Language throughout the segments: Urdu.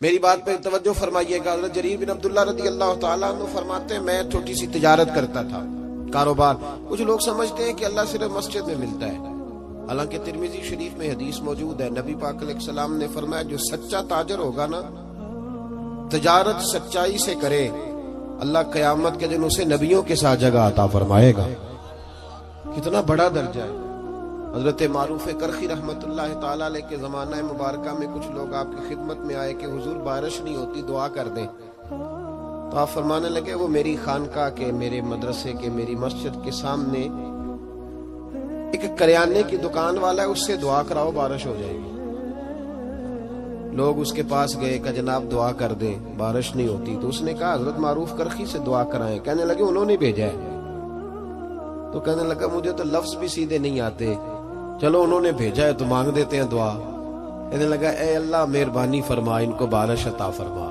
میری بات پہ توجہ فرمائیے گا. حضرت جریر بن عبداللہ رضی اللہ تعالیٰ عنہ فرماتے ہیں میں چھوٹی سی تجارت کرتا تھا، کاروبار. کچھ لوگ سمجھتے ہیں کہ اللہ صرف مسجد میں ملتا ہے، حالانکہ ترمذی شریف میں حدیث موجود ہے. نبی پاک علیہ السلام نے فرمایا جو سچا تاجر ہوگا نا، تجارت سچائی سے کرے، اللہ قیامت کے دن اسے نبیوں کے ساتھ جگہ عطا فرمائے گا. کتنا بڑا درجہ ہے. حضرت معروف کرخی رحمت اللہ تعالیٰ علیہ کے زمانہ مبارکہ میں کچھ لوگ آپ کی خدمت میں آئے کہ حضور بارش نہیں ہوتی، دعا کر دیں. تو آپ فرمانے لگے وہ میری خانقاہ کے، میرے مدرسے کے، میری مسجد کے سامنے ایک کریانے کی دکان والا ہے، اس سے دعا کراؤ بارش ہو جائے گی. لوگ اس کے پاس گئے کہ جناب دعا کر دیں، بارش نہیں ہوتی. تو اس نے کہا حضرت معروف کرخی سے دعا کرائیں. کہنے لگے انہوں نے بھیجا ہے. تو کہنے لگا مجھے تو لفظ بھی سیدھے نہیں آتے، چلو انہوں نے بھیجا ہے تو مانگ دیتے ہیں دعا. کہنے لگا اے اللہ مہربانی فرما، ان کو بارش عطا فرما.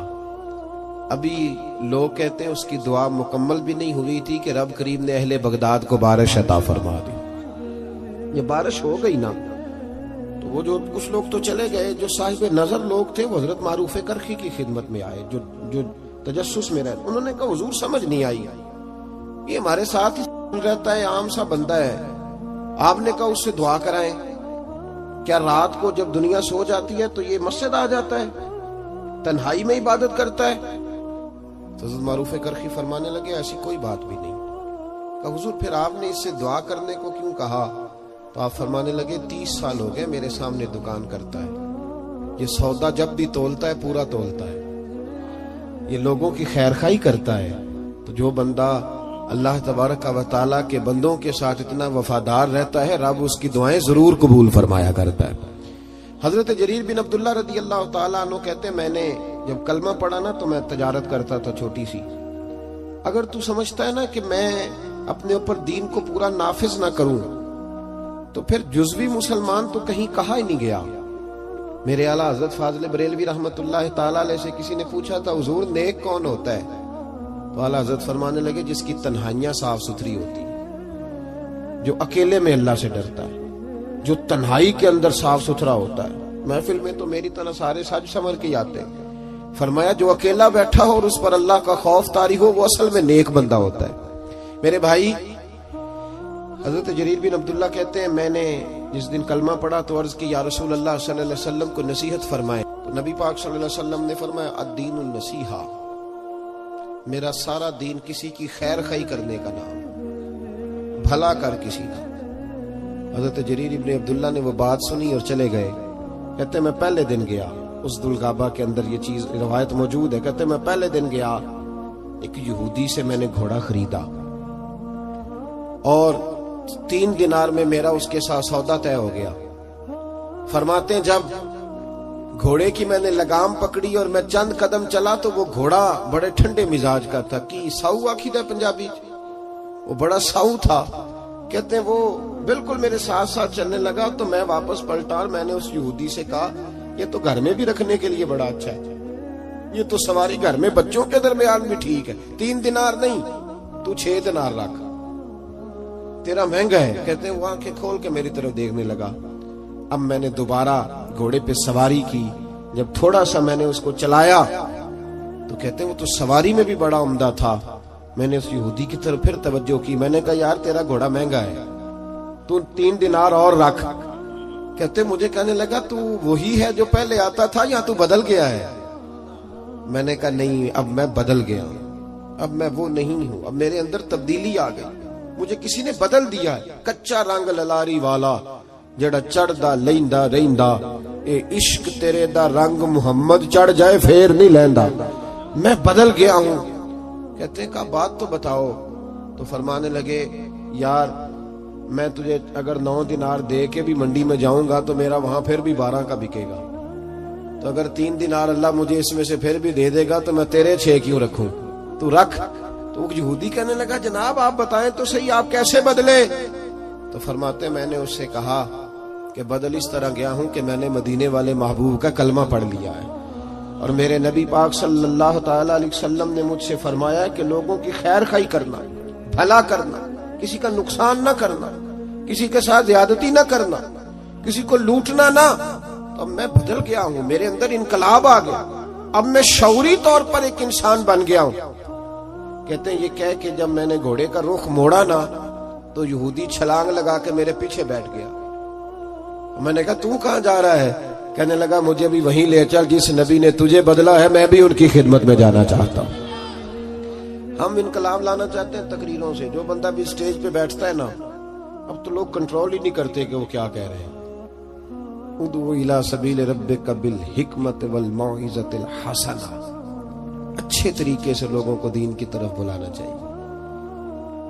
ابھی لوگ کہتے ہیں اس کی دعا مکمل بھی نہیں ہوئی تھی کہ رب کریم نے اہل بغداد کو بارش عطا فرما دی. یہ بارش ہو گئی نا، تو وہ جو کچھ لوگ تو چلے گئے، جو صاحب نظر لوگ تھے وہ حضرت معروف کرخی کی خدمت میں آئے، جو تجسس میں رہتے. انہوں نے کہا حضور سمجھ نہیں آئی، یہ ہمارے ساتھ ہی رہتا ہے، عام سا بندہ ہے، آپ نے کہا اس سے دعا کرائیں. کیا رات کو جب دنیا سو جاتی ہے تو یہ مسجد آ جاتا ہے، تنہائی میں عبادت کرتا ہے؟ تو حضرت معروف کرخی فرمانے لگے ایسی کوئی بات بھی نہیں. کہا حضور پھر آپ نے اس سے دعا کرنے کو کیوں کہا؟ تو آپ فرمانے لگے 30 سال ہو گئے میرے سامنے دکان کرتا ہے، یہ سودا جب بھی تولتا ہے پورا تولتا ہے، یہ لوگوں کی خیر خواہی کرتا ہے. تو جو بندہ اللہ تبارک و تعالیٰ کے بندوں کے ساتھ اتنا وفادار رہتا ہے، رب اس کی دعائیں ضرور قبول فرمایا کرتا ہے. حضرت جریر بن عبداللہ رضی اللہ تعالیٰ عنہ کہتے ہیں میں نے جب کلمہ پڑھا نا تو میں تجارت کرتا تھا چھوٹی سی. اگر تو سمجھتا ہے نا کہ میں اپنے اوپر دین کو پورا نافذ نہ کروں تو پھر جزوی مسلمان تو کہیں کہا ہی نہیں گیا. میرے اعلیٰ حضرت فاضل بریلوی رحمت اللہ تعالیٰ علیہ سے کسی نے پوچھا تھا حضور نیک کون ہوتا ہے؟ تو اعلیٰ حضرت فرمانے لگے جس کی تنہائیاں صاف ستھری ہوتی، جو اکیلے میں اللہ سے ڈرتا ہے، جو تنہائی کے اندر صاف ستھرا ہوتا ہے. محفل میں تو میری طرح سارے سج سمر کے آتے ہیں. فرمایا جو اکیلا بیٹھا ہو اور اس پر اللہ کا خوف طاری ہو وہ اصل میں نیک بندہ ہوتا ہے. میرے بھائی حضرت جریر بن عبداللہ کہتے ہیں میں نے جس دن کلمہ پڑھا تو عرض کی یا رسول اللہ صلی اللہ علیہ وسلم کو نصیحت فرمائے. تو نبی پاک صلی اللہ علیہ وسلم نے فرمایا الدین النصیحہ، میرا سارا دین کسی کی خیر خواہی کرنے کا نام، بھلا کر کسی کا. حضرت جریر ابن عبداللہ نے وہ بات سنی اور چلے گئے. کہتے میں پہلے دن گیا، اس ذوالغابہ کے اندر یہ چیز روایت موجود ہے. کہتے میں پہلے دن گیا، ایک یہودی سے میں نے گھوڑا خریدا اور 3 دینار میں میرا اس کے ساتھ سودا طے ہو گیا. فرماتے ہیں جب گھوڑے کی میں نے لگام پکڑی اور میں چند قدم چلا تو وہ گھوڑا بڑے ٹھنڈے مزاج کا تھا، کی ساؤ آخی تھا پنجابی، وہ بڑا ساؤ تھا. کہتے ہیں وہ بالکل میرے ساتھ ساتھ چلنے لگا. تو میں واپس پلٹا اور میں نے اس یہودی سے کہا یہ تو گھر میں بھی رکھنے کے لیے بڑا اچھا ہے، یہ تو سواری گھر میں بچوں کے درمیان بھی ٹھیک ہے. 3 دینار نہیں تو 6 دینار رکھ، تیرا مہنگا ہے. کہتے ہیں وہ آنکھیں کھول کے میری طرف دیکھنے لگا. اب میں نے دوبارہ گھوڑے پہ سواری کی، جب تھوڑا سا میں نے اس کو چلایا تو کہتے ہیں وہ تو سواری میں بھی بڑا عمدہ تھا. میں نے اس یہودی کی طرف پھر توجہ کی، میں نے کہا یار تیرا گھوڑا مہنگا ہے، تو 3 دینار اور رکھ. کہتے مجھے کہنے لگا تو وہی ہے جو پہلے آتا تھا یا تو بدل گیا ہے؟ میں نے کہا نہیں، اب میں بدل گیا ہوں، اب میں وہ نہیں ہوں، اب میرے اندر تبدیلی آ گئی، مجھے کسی نے بدل دیا ہے. کچا رنگ للاری والا جڑا چڑھدا لیندا رہندا، اے عشق تیرے دا رنگ محمد چڑھ جائے پھر نہیں لیندا، میں بدل گیا ہوں. کہتے ہیں کہا بات تو بتاؤ. تو فرمانے لگے یار میں تجھے اگر 9 دینار دے کے بھی منڈی میں جاؤں گا تو میرا وہاں پھر بھی 12 کا بکے گا، تو اگر 3 دینار اللہ مجھے اس میں سے پھر بھی دے دے گا تو میں تیرے 6 کیوں رکھوں، تو رکھ. تو یہودی کہنے لگا جناب آپ بتائیں تو صحیح آپ کیسے بدلے؟ تو فرماتے میں نے اس سے کہا کہ بدل اس طرح گیا ہوں کہ میں نے مدینے والے محبوب کا کلمہ پڑھ لیا ہے، اور میرے نبی پاک صلی اللہ تعالی علیہ وسلم نے مجھ سے فرمایا کہ لوگوں کی خیر خواہی کرنا، بھلا کرنا، کسی کا نقصان نہ کرنا، کسی کے ساتھ زیادتی نہ کرنا، کسی کو لوٹنا نہ. تو میں بدل گیا ہوں، میرے اندر انقلاب آ گیا. اب میں شعوری طور پر ایک انسان بن گیا ہوں. کہتے ہیں یہ کہہ کہ جب میں نے گھوڑے کا رخ موڑا نا تو یہودی چھلانگ لگا کے میرے پیچھے بیٹھ گیا. میں نے کہا تو کہاں جا رہا ہے؟ کہنے لگا مجھے بھی وہیں لے چل جس نبی نے تجھے بدلا ہے، میں بھی ان کی خدمت میں جانا چاہتا ہوں. ہم انقلاب لانا چاہتے ہیں تقریروں سے. جو بندہ بھی سٹیج پہ بیٹھتا ہے نا، اب تو لوگ کنٹرول ہی نہیں کرتے کہ وہ کیا کہہ رہے ہیں. ادعو الی سبیل ربک بالحکمت والموعظۃ الحسنہ، اچھے طریقے سے لوگوں کو دین کی طرف بلانا چاہیے.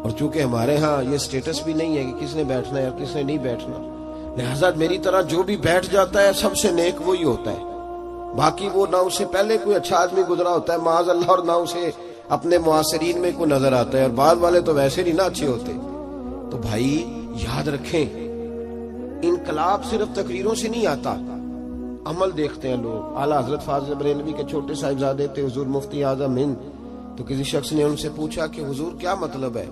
اور چونکہ ہمارے ہاں یہ سٹیٹس بھی نہیں ہے کہ کس نے بیٹھنا ہے اور کس نے نہیں بیٹھنا، لہذا میری طرح جو بھی بیٹھ جاتا ہے سب سے نیک وہی ہوتا ہے. باقی وہ نہ اسے پہلے کوئی اچھا آدمی گزرا ہوتا ہے معاذ اللہ، اور نہ اسے اپنے معاصرین میں کوئی نظر آتا ہے، اور بعض والے تو ویسے نہیں نہ اچھے ہوتے. تو بھائی یاد رکھیں، انقلاب صرف تقریروں سے نہیں آتا، عمل دیکھتے ہیں لوگ. اعلیٰ حضرت فاضل بریلوی کے چھوٹے صاحبزادے تھے حضور مفتی اعظم ہند. تو کسی شخص نے ان سے پوچھا کہ حضور کیا مطلب ہے؟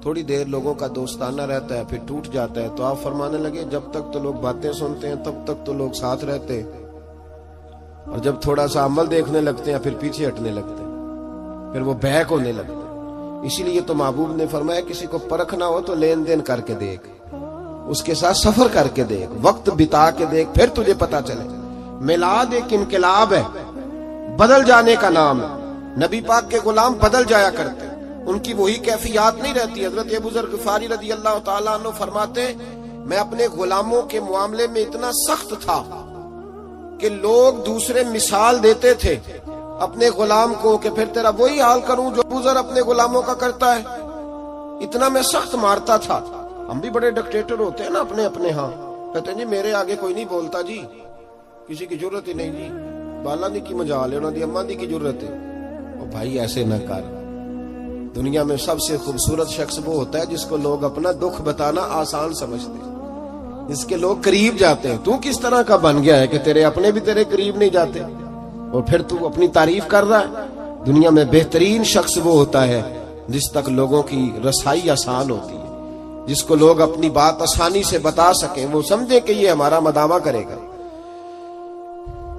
تھوڑی دیر لوگوں کا دوستانہ رہتا ہے پھر ٹوٹ جاتا ہے. تو آپ فرمانے لگے جب تک تو لوگ باتیں سنتے ہیں تب تک تو لوگ ساتھ رہتے ہیں، اور جب تھوڑا سا عمل دیکھنے لگتے ہیں پھر پیچھے ہٹنے لگتے ہیں، پھر وہ بیک ہونے لگتے ہیں. اسی لیے تو محبوب نے فرمایا کسی کو پرکھنا ہو تو لین دین کر کے دیکھ، اس کے ساتھ سفر کر کے دیکھ، وقت بتا کے دیکھ، پھر تجھے پتا چلے. میلاد ایک انقلاب ہے، بدل جانے کا نام ہے. نبی پاک کے غلام بدل جایا کرتے، ان کی وہی کیفیات نہیں رہتی. حضرت ابو ذر غفاری رضی اللہ تعالیٰ عنہ فرماتے میں اپنے غلاموں کے معاملے میں اتنا سخت تھا کہ لوگ دوسرے مثال دیتے تھے اپنے غلام کو کہ پھر تیرا وہی حال کروں جو ابو ذر اپنے غلاموں کا کرتا ہے. اتنا میں سخت مارتا تھا. ہم بھی بڑے ڈکٹیٹر ہوتے ہیں نا اپنے اپنے ہاں، کہتے ہیں جی میرے آگے کوئی نہیں بولتا جی، کسی کی ضرورت ہی نہیں جی، بالا دی کی مجال ہے انہوں دی اماں دی کی ضرورت ہے. اور بھائی ایسے نہ کر. دنیا میں سب سے خوبصورت شخص وہ ہوتا ہے جس کو لوگ اپنا دکھ بتانا آسان سمجھتے ہیں، جس کے لوگ قریب جاتے ہیں. تو کس طرح کا بن گیا ہے کہ تیرے اپنے بھی تیرے قریب نہیں جاتے اور پھر تو اپنی تعریف کر رہا ہے. دنیا میں بہترین شخص وہ ہوتا ہے جس تک لوگوں کی رسائی آسان ہوتی ہے، جس کو لوگ اپنی بات آسانی سے بتا سکیں، وہ سمجھے کہ یہ ہمارا مداوع کرے گا.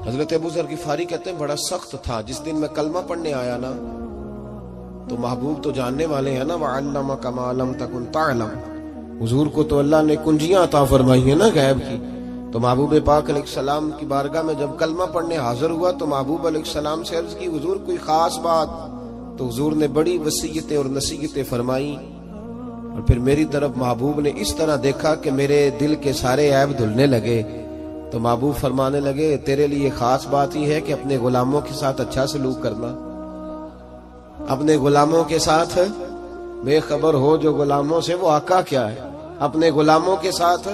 حضرت ابو ذر غفاری کہتے ہیں بڑا سخت تھا. جس دن میں کلمہ پڑھنے آیا نا تو محبوب تو جاننے والے ہیں نا، وَعَلَّمَكَ مَا لَمْ تَكُنْ تَعْلَمْ، حضور کو تو اللہ نے کنجیاں عطا فرمائی ہیں نا غیب کی. تو محبوب پاک علیہ السلام کی بارگاہ میں جب کلمہ پڑھنے حاضر ہوا تو محبوب علیہ السلام سے عرض کی حضور کوئی خاص بات؟ تو حضور نے بڑی وصیتیں اور نصیحتیں فرمائی. اور پھر میری طرف محبوب نے اس طرح دیکھا کہ میرے دل کے سارے عیب دھلنے لگے. تو محبوب فرمانے لگے تیرے لیے خاص بات ہی ہے کہ اپنے غلاموں کے ساتھ اچھا سلوک کرنا، اپنے غلاموں کے ساتھ بے خبر ہو جو غلاموں سے وہ آقا کیا ہے. اپنے غلاموں کے ساتھ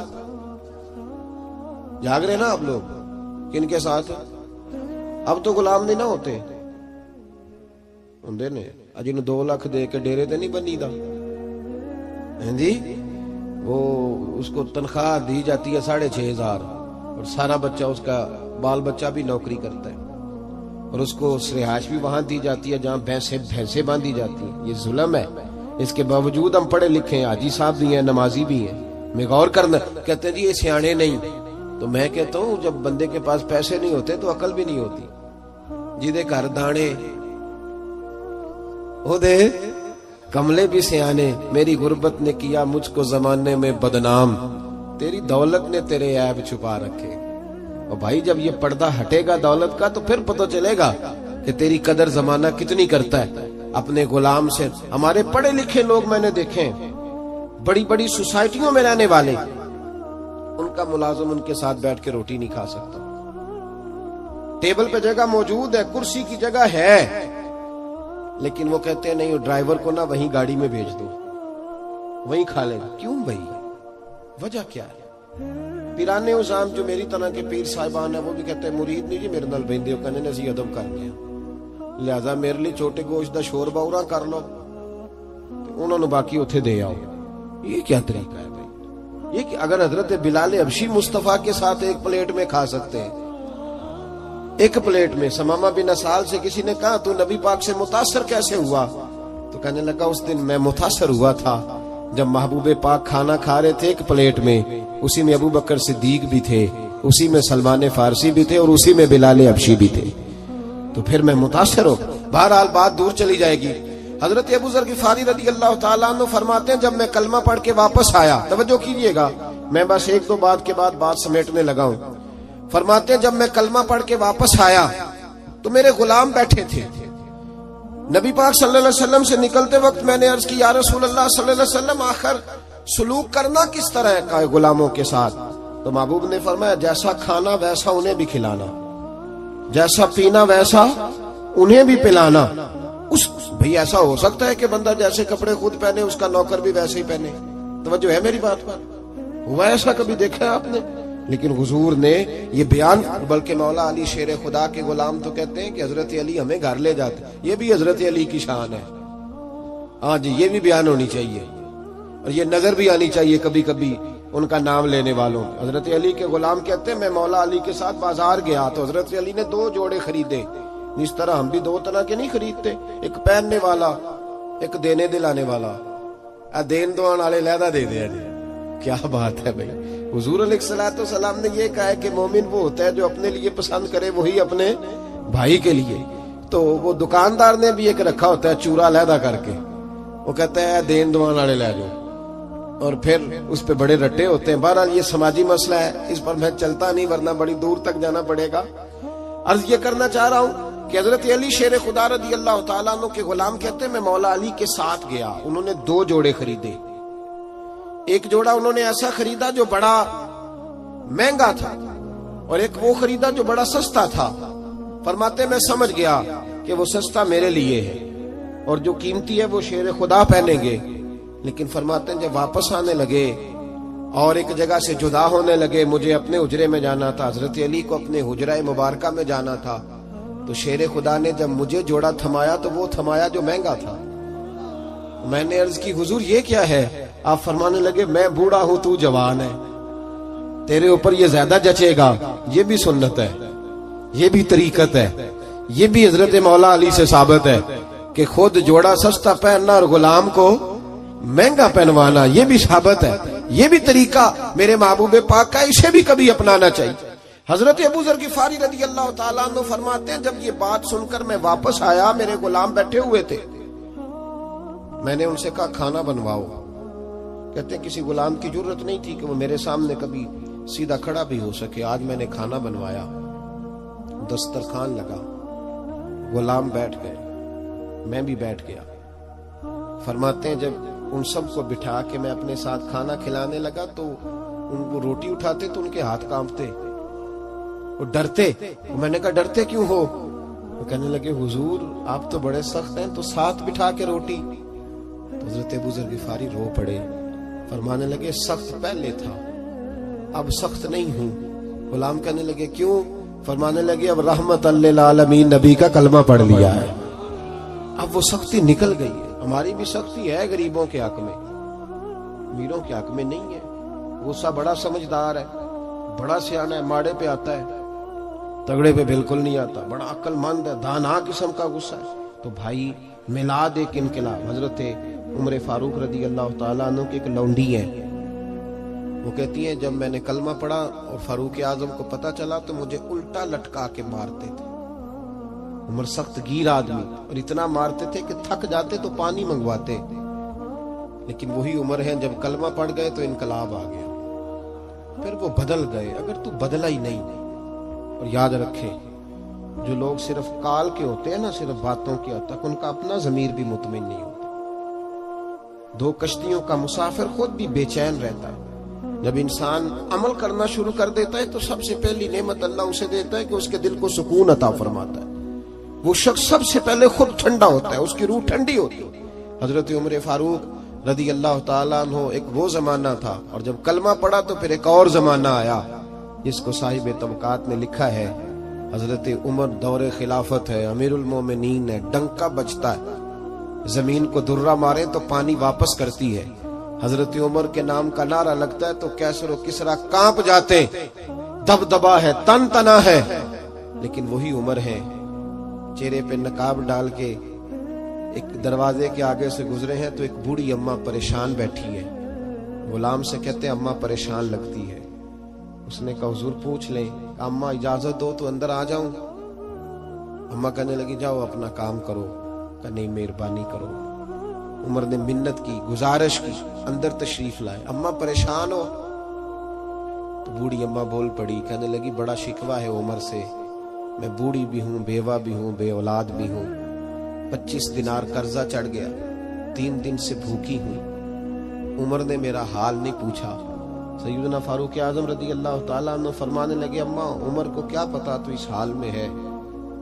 جاگ رہے نا آپ لوگ، کن کے ساتھ؟ اب تو غلام نہیں نہ ہوتے ہوندے نے جنوں 2 لاکھ دے کے ڈیرے تے نہیں بنی دا جی، وہ اس کو تنخواہ دی جاتی ہے 6,500 اور سارا بچہ اس کا بال بچہ بھی نوکری کرتا ہے، اور اس کو رہائش بھی وہاں دی جاتی ہے جہاں بھینسیں باندھی جاتی ہیں. یہ ظلم ہے. اس کے باوجود ہم پڑھے لکھے ہیں، حاجی صاحب بھی ہیں، نمازی بھی ہیں. میں غور کرنا کہتے ہیں جی یہ سیانے نہیں. تو میں کہتا ہوں جب بندے کے پاس پیسے نہیں ہوتے تو عقل بھی نہیں ہوتی. جیدے گھر دانے او دے کملے بھی سیانے، میری غربت نے کیا مجھ کو زمانے میں بدنام، تیری دولت نے تیرے عیب چھپا رکھے. اور بھائی جب یہ پردہ ہٹے گا دولت کا تو پھر پتہ چلے گا کہ تیری قدر زمانہ کتنی کرتا ہے. اپنے غلام سے ہمارے پڑھے لکھے لوگ میں نے دیکھے بڑی بڑی سوسائٹیوں میں رہنے والے، ان کا ملازم ان کے ساتھ بیٹھ کے روٹی نہیں کھا سکتا. ٹیبل پہ جگہ موجود ہے، کرسی کی جگہ ہے، لیکن وہ کہتے ہیں نہیں ڈرائیور کو نہ وہیں گاڑی میں بھیج دو، وہیں کھا لیں. کیوں بھائی؟ وجہ کیا ہے؟ پیرانے عظام جو میری طرح کے پیر صاحبان ہیں وہ بھی کہتے ہیں مرید نہیں جی میرے نال بہندے ہو، کہنے نسی ادب کر گیا، لہذا میرے لیے چھوٹے گوشت دا شوربا اورا کر لو، انہوں نے باقی اتھے دے آؤ. یہ کیا طریقہ ہے بھائی؟ یہ کہ اگر حضرت بلال حبشی مصطفیٰ کے ساتھ ایک پلیٹ میں کھا سکتے ہیں، ایک پلیٹ میں. سمامہ بن اسال سے کسی نے کہا تو نبی پاک سے متاثر کیسے ہوا؟ تو کہنے لگا اس دن میں متاثر ہوا تھا جب محبوب پاک کھانا کھا رہے تھے ایک پلیٹ میں، اسی میں ابو بکر صدیق بھی تھے، اسی میں سلمان فارسی بھی تھے، اور اسی میں بلال حبشی بھی تھے. تو پھر میں متاثر ہوں. بہرحال بات دور چلی جائے گی. حضرت ابو ذر غفاری رضی اللہ تعالیٰ عنہ فرماتے ہیں جب میں کلمہ پڑھ کے واپس آیا, توجہ کیجئے گا, میں بس ایک دو بات کے بعد بات سمیٹنے لگا ہوں. فرماتے ہیں جب میں کلمہ پڑھ کے واپس آیا تو میرے غلام بیٹھے تھے. نبی پاک صلی اللہ علیہ وسلم سے نکلتے وقت میں نے عرض کی یا رسول اللہ صلی اللہ علیہ وسلم آخر سلوک کرنا کس طرح کا ہے غلاموں کے ساتھ؟ تو محبوب نے فرمایا جیسا کھانا ویسا انہیں بھی کھلانا, جیسا پینا ویسا انہیں بھی پلانا. بھئی ایسا ہو سکتا ہے کہ بندہ جیسے کپڑے خود پہنے اس کا نوکر بھی ویسے ہی پہنے؟ توجہ ہے میری بات پر؟ ہوا ایسا کبھی دیکھا ہے آپ نے؟ لیکن حضور نے یہ بیان, بلکہ مولا علی شیر خدا کے غلام تو کہتے ہیں کہ حضرت علی ہمیں گھر لے جاتے. یہ بھی حضرت علی کی شان ہے. ہاں جی, یہ بھی بیان ہونی چاہیے اور یہ نظر بھی آنی چاہیے کبھی کبھی ان کا نام لینے والوں. حضرت علی کے غلام کہتے ہیں میں مولا علی کے ساتھ بازار گیا تو حضرت علی نے 2 جوڑے خریدے. اس طرح ہم بھی 2 طرح کے نہیں خریدتے, ایک پہننے والا ایک دینے دلانے والا. دین دوان والے لہدا دے دیا جی, کیا بات ہے بھائی. حضور علیہ الصلوۃ والسلام نے یہ کہا ہے کہ مومن وہ ہوتا ہے جو اپنے لیے پسند کرے وہی اپنے بھائی کے لیے. تو وہ دکاندار نے بھی ایک رکھا ہوتا ہے چورا لہدا کر کے, وہ کہتا ہے دین دوان والے لے جاؤ, اور پھر اس پہ بڑے رٹے ہوتے ہیں. بہرحال یہ سماجی مسئلہ ہے, اس پر میں چلتا نہیں ورنہ بڑی دور تک جانا پڑے گا. عرض یہ کرنا چاہ رہا ہوں کہ حضرت علی شیر خدا رضی اللہ تعالیٰ عنہ کے غلام کہتے ہیں میں مولا علی کے ساتھ گیا. انہوں نے 2 جوڑے خریدے. ایک جوڑا انہوں نے ایسا خریدا جو بڑا مہنگا تھا اور ایک وہ خریدا جو بڑا سستا تھا. فرماتے میں سمجھ گیا کہ وہ سستا میرے لیے ہے اور جو قیمتی ہے وہ شیر خدا پہنیں گے. لیکن فرماتے ہیں جب واپس آنے لگے اور ایک جگہ سے جدا ہونے لگے, مجھے اپنے حجرے میں جانا تھا, حضرت علی کو اپنے حجرہ مبارکہ میں جانا تھا, تو شیر خدا نے جب مجھے جوڑا تھمایا تو وہ تھمایا جو مہنگا تھا. میں نے عرض کی حضور یہ کیا ہے؟ آپ فرمانے لگے میں بوڑھا ہوں تو جوان ہے, تیرے اوپر یہ زیادہ جچے گا. یہ بھی سنت ہے, یہ بھی طریقت ہے, یہ بھی حضرت مولا علی سے ثابت ہے کہ خود جوڑا سستا پہننا اور غلام کو مہنگا پہنوانا, یہ بھی ثابت ہے. یہ بھی طریقہ میرے محبوب پاک کا, اسے بھی کبھی اپنانا چاہیے. حضرت ابو ذر غفاری رضی اللہ تعالیٰ عنہ فرماتے ہیں جب یہ بات سن کر میں واپس آیا, میرے غلام بیٹھے ہوئے تھے. میں نے ان سے کہا کھانا بنواؤ. کہتے ہیں کسی غلام کی ضرورت نہیں تھی کہ وہ میرے سامنے کبھی سیدھا کھڑا بھی ہو سکے. آج میں نے کھانا بنوایا, دسترخوان لگا, غلام بیٹھ گئے, میں بھی بیٹھ گیا. فرماتے ہیں جب ان سب کو بٹھا کے میں اپنے ساتھ کھانا کھلانے لگا تو ان کو روٹی اٹھاتے تو ان کے ہاتھ کانپتے, وہ ڈرتے. میں نے کہا ڈرتے کیوں ہو؟ وہ کہنے لگے حضور آپ تو بڑے سخت ہیں, تو ساتھ بٹھا کے روٹی. تو حضرت ابو ذر غفاری رو پڑے, فرمانے لگے سخت پہلے تھا اب سخت نہیں ہوں. غلام کہنے لگے کیوں؟ فرمانے لگے اب رحمت للعالمین نبی کا کلمہ پڑھ لیا ہے, اب وہ سختی نکل گئی ہے. ہماری بھی سختی ہے غریبوں کے حق میں, امیروں کے حق میں نہیں ہے. غصہ بڑا سمجھدار ہے, بڑا سیانا ہے, ماڑے پہ آتا ہے, تگڑے پہ بالکل نہیں آتا, بڑا عقل مند ہے, دانا قسم کا غصہ ہے. تو بھائی میلاد ایک انقلاب. حضرت عمر فاروق رضی اللہ تعالیٰ عنہ کی ایک لونڈی ہے, وہ کہتی ہیں جب میں نے کلمہ پڑھا اور فاروق اعظم کو پتا چلا تو مجھے الٹا لٹکا کے مارتے تھے. عمر سخت گیر آدمی, اور اتنا مارتے تھے کہ تھک جاتے تو پانی منگواتے. لیکن وہی عمر ہیں جب کلمہ پڑھ گئے تو انقلاب آ گیا, پھر وہ بدل گئے. اگر تو بدلا ہی نہیں. اور یاد رکھے جو لوگ صرف کال کے ہوتے ہیں نا, صرف باتوں کے ہوتا, ان کا اپنا ضمیر بھی مطمئن نہیں ہوتا. 2 کشتیوں کا مسافر خود بھی بے چین رہتا ہے. جب انسان عمل کرنا شروع کر دیتا ہے تو سب سے پہلی نعمت اللہ اسے دیتا ہے کہ اس کے دل کو سکون عطا فرماتا ہے. وہ شخص سب سے پہلے خود ٹھنڈا ہوتا ہے, اس کی روح ٹھنڈی ہوتی ہے. حضرت عمر فاروق رضی اللہ تعالیٰ عنہ ایک وہ زمانہ تھا, اور جب کلمہ پڑھا تو پھر ایک اور زمانہ آیا جس کو صاحب طبقات نے لکھا ہے حضرت عمر دور خلافت ہے, امیر المومنین ہے, ڈنکا بجتا ہے, زمین کو درہ مارے تو پانی واپس کرتی ہے. حضرت عمر کے نام کا نعرہ لگتا ہے تو کیسر و کسرا کانپ جاتے, دبدبا ہے, تن تنا ہے. لیکن وہی عمر ہے چہرے پہ نقاب ڈال کے ایک دروازے کے آگے سے گزرے ہیں تو ایک بوڑھی اماں پریشان بیٹھی ہے. غلام سے کہتے ہیں اماں پریشان لگتی ہے. اس نے کہا حضور پوچھ لیں. اماں اجازت دو تو اندر آ جاؤں. اماں کہنے لگی جاؤ اپنا کام کرو، کہ نہیں مہربانی کرو۔ عمر نے منت کی، گزارش کی، اندر تشریف لائے۔ اماں پریشان ہو تو بوڑھی اماں بول پڑی، کہنے لگی بڑا شکوہ ہے عمر سے، میں بوڑھی بھی ہوں، بیوہ بھی ہوں، بے اولاد بھی ہوں، 25 دینار قرضہ چڑھ گیا، 3 دن سے بھوکی ہوں، عمر نے میرا حال نہیں پوچھا۔ سیدنا فاروق اعظم رضی اللہ تعالیٰ عنہ فرمانے لگے اماں عمر کو کیا پتا تو اس حال میں ہے؟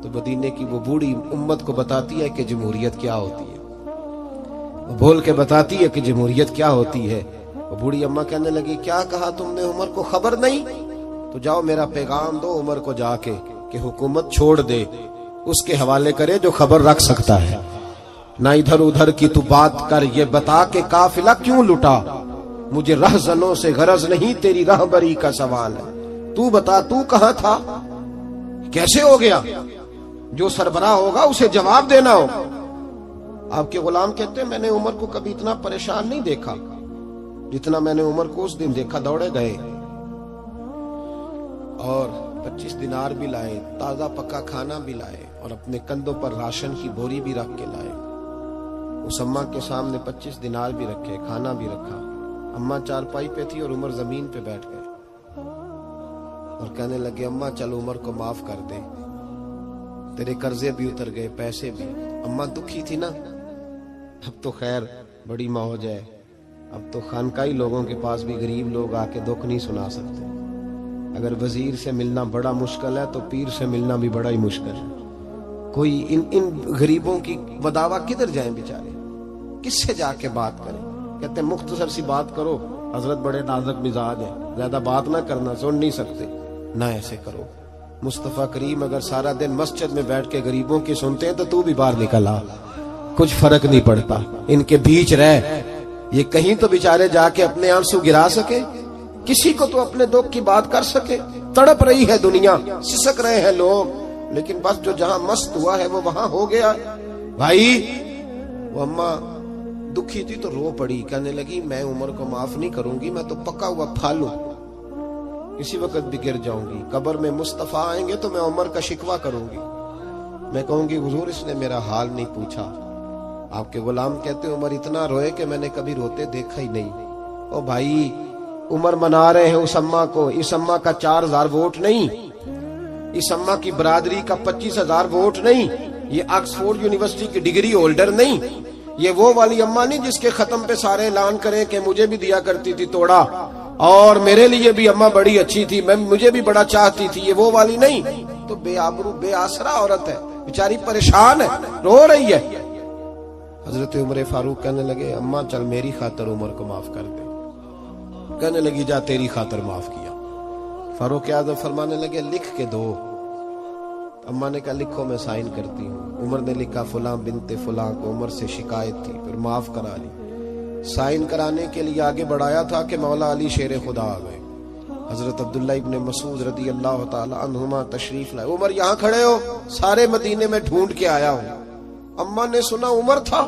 تو مدینے کی وہ بوڑھی امت کو بتاتی ہے کہ جمہوریت کیا ہوتی ہے، وہ بول کے بتاتی ہے کہ جمہوریت کیا ہوتی ہے۔ وہ بوڑھی اماں کہنے لگی کیا کہا تم نے، عمر کو خبر نہیں؟ تو جاؤ میرا پیغام دو عمر کو جا کے کہ حکومت چھوڑ دے، اس کے حوالے کرے جو خبر رکھ سکتا ہے، نہ ادھر ادھر کی تو بات کر، یہ بتا کہ قافلہ کیوں لٹا، مجھے رہزنوں سے غرض نہیں، تیری رہبری کا سوال ہے، تو بتا تو کہاں تھا، کیسے ہو گیا؟ جو سربراہ ہوگا اسے جواب دینا ہو۔ آپ کے غلام کہتے ہیں میں نے عمر کو کبھی اتنا پریشان نہیں دیکھا جتنا میں نے عمر کو اس دن دیکھا، دوڑے گئے اور 25 دینار بھی لائے، تازہ پکا کھانا بھی لائے، اور اپنے کندھوں پر راشن کی بوری بھی رکھ کے لائے۔ اس اماں کے سامنے 25 دینار بھی رکھے، کھانا بھی رکھا۔ اماں چارپائی پہ تھی اور عمر زمین پہ بیٹھ گئے اور کہنے لگے اماں چل عمر کو معاف کر دے، تیرے قرضے بھی اتر گئے، پیسے بھی۔ اماں دکھی تھی نا، اب تو خیر بڑی موج ہے، اب تو خانقاہی لوگوں کے پاس بھی غریب لوگ آ کے دکھ نہیں سنا سکتے۔ اگر وزیر سے ملنا بڑا مشکل ہے تو پیر سے ملنا بھی بڑا ہی مشکل ہے۔ کوئی ان غریبوں کی بداوا کدھر جائیں بیچارے، کس سے جا کے بات کریں؟ کہتے ہیں مختصر سی بات کرو، حضرت بڑے نازک مزاج ہیں، زیادہ بات نہ کرنا، سن نہیں سکتے، نہ ایسے کرو۔ مصطفیٰ کریم اگر سارا دن مسجد میں بیٹھ کے غریبوں کی سنتے ہیں تو بھی باہر نکل آ، کچھ فرق نہیں پڑتا، ان کے بیچ رہ، یہ کہیں تو بیچارے جا کے اپنے آنسو گرا سکے، کسی کو تو اپنے دکھ کی بات کر سکے۔ تڑپ رہی ہے دنیا، سسک رہے ہیں لوگ، لیکن بس جو جہاں مست ہوا ہے وہ وہاں ہو گیا۔ بھائی وہ اماں دکھی تھی تو رو پڑی، کہنے لگی میں عمر کو معاف نہیں کروں گی، میں تو پکا ہوا پھالوں، کسی وقت بھی گر جاؤں گی، قبر میں مصطفیٰ آئیں گے تو میں عمر کا شکوہ کروں گی، میں کہوں گی حضور اس نے میرا حال نہیں پوچھا۔ آپ کے غلام کہتے عمر اتنا روئے کہ میں نے کبھی روتے دیکھا ہی نہیں۔ او بھائی عمر منا رہے ہیں اس اماں کو، اس اماں کا 4000 ووٹ نہیں، اس اماں کی برادری کا 25,000 ووٹ نہیں، یہ آکسفورڈ یونیورسٹی کی ڈگری ہولڈر نہیں، یہ وہ والی اماں نہیں جس کے ختم پہ سارے اعلان کریں کہ مجھے بھی دیا کرتی تھی توڑا، اور میرے لیے بھی اماں بڑی اچھی تھی، مجھے بھی بڑا چاہتی تھی، یہ وہ والی نہیں۔ تو بے آبرو بے آسرا عورت ہے، بیچاری پریشان ہے، رو رہی ہے۔ حضرت عمر فاروق کہنے لگے اماں چل میری خاطر عمر کو معاف کر دے، کہنے لگی جا تیری خاطر معاف کیا۔ فاروق اعظم فرمانے لگے لکھ کے دو۔ اماں نے کہا لکھو میں سائن کرتی ہوں۔ عمر نے لکھا فلاں بنت فلاں کو عمر سے شکایت تھی، پھر معاف کرا لی۔ سائن کرانے کے لیے آگے بڑھایا تھا کہ مولا علی شیر خدا آ گئے۔ حضرت عبداللہ ابن مسعود رضی اللہ تعالی عنہما تشریف لائے۔ عمر یہاں کھڑے ہو، سارے مدینے میں ڈھونڈ کے آیا ہوں۔ اماں نے سنا عمر تھا،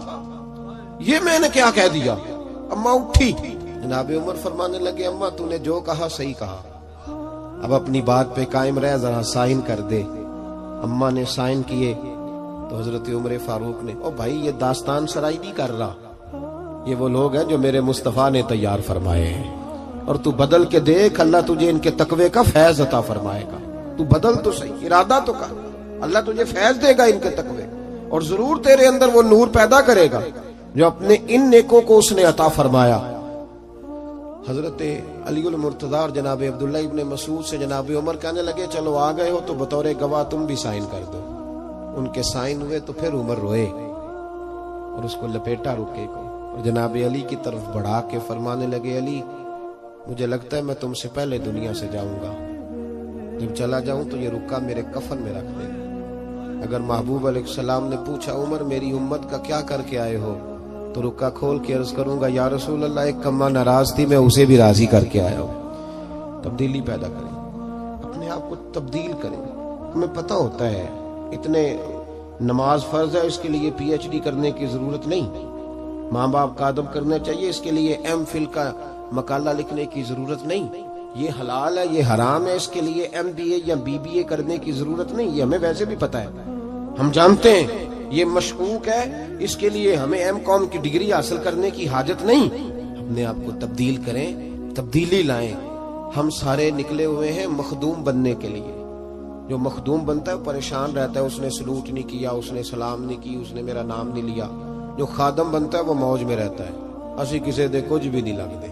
یہ میں نے کیا کہہ دیا؟ اماں اٹھی، جناب عمر فرمانے لگے اماں تو نے جو کہا صحیح کہا، اب اپنی بات پہ قائم رہ، ذرا سائن کر دے۔ اماں نے سائن کیے تو حضرت عمر فاروق نے، او بھائی یہ داستان سرائی نہیں کر رہا، یہ وہ لوگ ہیں جو میرے مصطفیٰ نے تیار فرمائے ہیں، اور تو بدل کے دیکھ، اللہ تجھے ان کے تقوی کا فیض عطا فرمائے گا۔ تو بدل تو صحیح، ارادہ تو کر، اللہ تجھے فیض دے گا ان کے تقوی، اور ضرور تیرے اندر وہ نور پیدا کرے گا جو اپنے ان نیکوں کو اس نے عطا فرمایا۔ حضرت علی المرتضیٰ اور جناب عبداللہ ابن مسعود سے جناب عمر کہنے لگے چلو آ گئے ہو تو بطور گواہ تم بھی سائن کر دو۔ ان کے سائن ہوئے تو پھر عمر روئے اور اس کو لپیٹا رکے کو، اور جناب علی کی طرف بڑھا کے فرمانے لگے علی مجھے لگتا ہے میں تم سے پہلے دنیا سے جاؤں گا، جب چلا جاؤں تو یہ رکا میرے کفن میں رکھ دے۔ اگر محبوب علیہ السلام نے پوچھا عمر میری امت کا کیا کر کے آئے ہو، تو رکا کھول کے عرض کروں گا یا رسول اللہ ایک کما ناراض تھی میں اسے بھی راضی کر کے آیا ہوں۔ تبدیلی پیدا کریں، اپنے آپ کو تبدیل کریں۔ ہمیں پتہ ہوتا ہے اتنے نماز فرض ہے، اس کے لیے پی ایچ ڈی کرنے کی ضرورت نہیں، ماں باپ کا ادب کرنا چاہیے، اس کے لیے ایم فل کا مقالہ لکھنے کی ضرورت نہیں، یہ حلال ہے یہ حرام ہے اس کے لیے ایم بی اے یا بی بی اے کرنے کی ضرورت نہیں، یہ ہمیں ویسے بھی پتہ ہے۔ ہم جانتے ہیں یہ مشکوک ہے، اس کے لیے ہمیں M.Com کی ڈگری حاصل کرنے کی حاجت نہیں، اپنے آپ کو تبدیل کریں، تبدیلی لائیں۔ ہم سارے نکلے ہوئے ہیں مخدوم بننے کے لیے۔ جو مخدوم بنتا ہے پریشان رہتا ہے، اس نے سلوٹ نہیں کیا، اس نے سلام نہیں کی، اس نے میرا نام نہیں لیا۔ جو خادم بنتا ہے وہ موج میں رہتا ہے، اسی کسی دے کچھ بھی نہیں لگتے،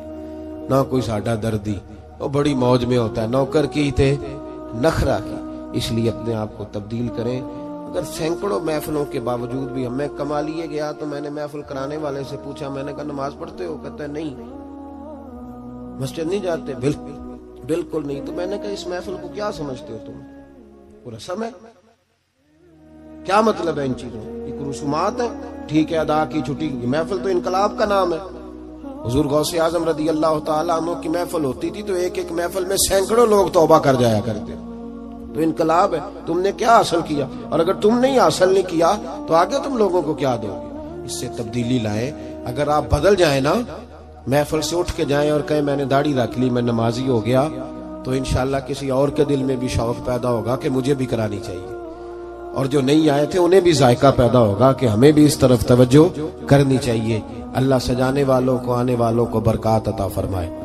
نہ کوئی ساڈا دردی، وہ بڑی موج میں ہوتا ہے۔ نوکر کی تے نخرہ کی۔ اس لیے اپنے آپ کو تبدیل کریں۔ اگر سینکڑوں محفلوں کے باوجود بھی ہمیں کما لیے گیا تو میں نے محفل کرانے والے سے پوچھا، میں نے کہا نماز پڑھتے ہو؟ کہتا ہے نہیں۔ مسجد نہیں جاتے؟ بالکل نہیں۔ تو میں نے کہا اس محفل کو کیا سمجھتے ہو تم؟ وہ رسم ہے؟ کیا مطلب ہے ان چیزوں؟ یہ رسومات ہیں، ٹھیک ہے، ادا کی چھٹی کی۔ محفل تو انقلاب کا نام ہے۔ حضور غوث اعظم رضی اللہ تعالیٰ عنہ کی محفل ہوتی تھی تو ایک ایک محفل میں سینکڑوں لوگ توبہ کر جایا کرتے۔ تو انقلاب ہے۔ تم نے کیا حاصل کیا؟ اور اگر تم نہیں حاصل نہیں کیا تو آگے تم لوگوں کو کیا دو گے؟ اس سے تبدیلی لائیں۔ اگر آپ بدل جائیں نا، محفل سے اٹھ کے جائیں اور کہیں میں نے داڑھی رکھ لی، میں نمازی ہو گیا، تو انشاءاللہ کسی اور کے دل میں بھی شوق پیدا ہوگا کہ مجھے بھی کرانی چاہیے، اور جو نہیں آئے تھے انہیں بھی ذائقہ پیدا ہوگا کہ ہمیں بھی اس طرف توجہ کرنی چاہیے۔ اللہ سجانے والوں کو، آنے والوں کو برکات عطا فرمائے۔